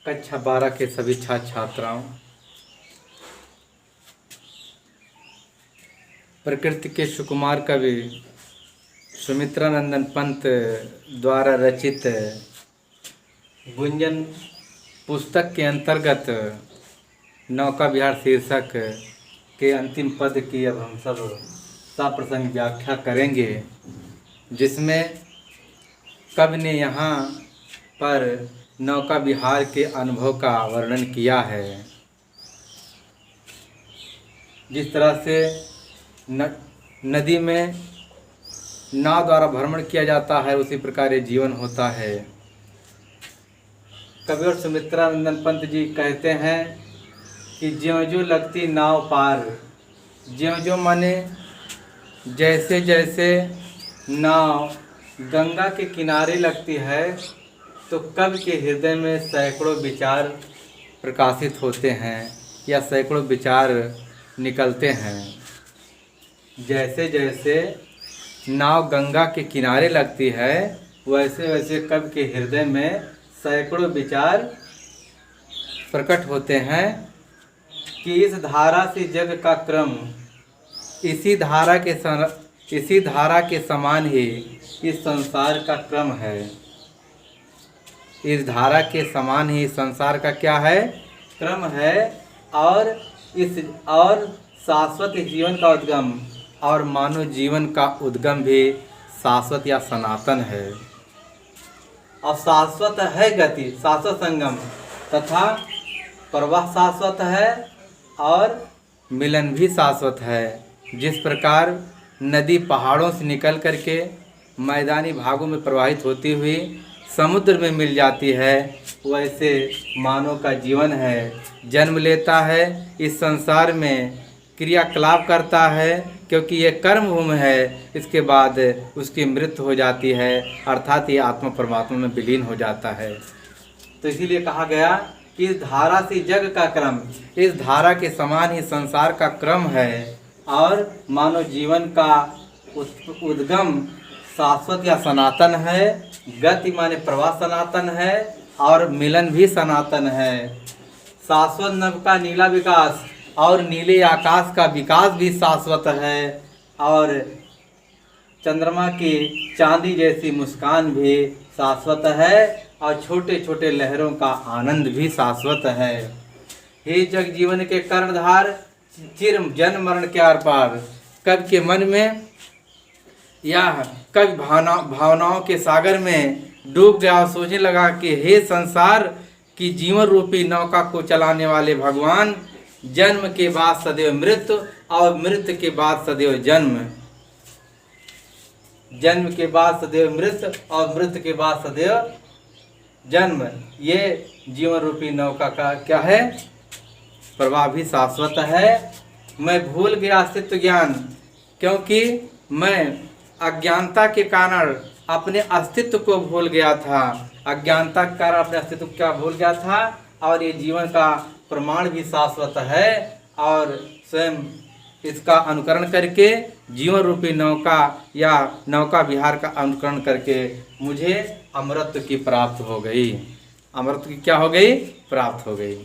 कक्षा 12 के सभी छात्र छात्राओं, प्रकृति के सुकुमार कवि सुमित्रानंदन पंत द्वारा रचित गुंजन पुस्तक के अंतर्गत नौका विहार शीर्षक के अंतिम पद की अब हम सब सप्रसंग व्याख्या करेंगे, जिसमें कवि ने यहाँ पर नौका विहार के अनुभव का वर्णन किया है। जिस तरह से नदी में नाव द्वारा भ्रमण किया जाता है, उसी प्रकार ये जीवन होता है। कवि और सुमित्रानंदन पंत जी कहते हैं कि ज्यों ज्यों लगती नाव पार, ज्यों ज्यों माने जैसे जैसे नाव गंगा के किनारे लगती है, तो कवि के हृदय में सैकड़ों विचार प्रकाशित होते हैं या सैकड़ों विचार निकलते हैं। जैसे जैसे नाव गंगा के किनारे लगती है, वैसे वैसे कवि के हृदय में सैकड़ों विचार प्रकट होते हैं कि इस धारा से जग का क्रम, इसी धारा के समान ही इस संसार का क्रम है। इस धारा के समान ही संसार का क्या है? क्रम है। और शाश्वत जीवन का उद्गम और मानव जीवन का उद्गम भी शाश्वत या सनातन है। और शाश्वत है गति, शाश्वत संगम तथा प्रवाह शाश्वत है और मिलन भी शाश्वत है। जिस प्रकार नदी पहाड़ों से निकल करके मैदानी भागों में प्रवाहित होती हुई समुद्र में मिल जाती है, वैसे मानव का जीवन है। जन्म लेता है, इस संसार में क्रियाकलाप करता है, क्योंकि ये कर्म भूमि है। इसके बाद उसकी मृत्यु हो जाती है, अर्थात ये आत्मा परमात्मा में विलीन हो जाता है। तो इसीलिए कहा गया कि इस धारा से जग का क्रम, इस धारा के समान ही संसार का क्रम है और मानव जीवन का उद्गम शाश्वत या सनातन है। गति माने प्रवाह सनातन है और मिलन भी सनातन है। शाश्वत नभ का नीला विकास और नीले आकाश का विकास भी शाश्वत है और चंद्रमा की चांदी जैसी मुस्कान भी शाश्वत है और छोटे छोटे लहरों का आनंद भी शाश्वत है। हे जग जीवन के कर्णधार, चिर जन्म मरण के आर पार। कवि के मन में या कवि भावनाओं के सागर में डूब गया और सोचने लगा कि हे संसार की जीवन रूपी नौका को चलाने वाले भगवान, जन्म के बाद सदैव मृत्यु और मृत्यु के बाद सदैव जन्म, जन्म के बाद सदैव मृत्यु और मृत्यु के बाद सदैव जन्म, ये जीवन रूपी नौका का क्या है? प्रवाह भी शाश्वत है। मैं भूल गया अस्तित्व ज्ञान, क्योंकि मैं अज्ञानता के कारण अपने अस्तित्व को भूल गया था। अज्ञानता के कारण अपने अस्तित्व को क्या भूल गया था। और ये जीवन का प्रमाण भी शाश्वत है और स्वयं इसका अनुकरण करके जीवन रूपी नौका या नौका विहार का अनुकरण करके मुझे अमरत्व की प्राप्त हो गई। अमरत्व की क्या हो गई? प्राप्त हो गई।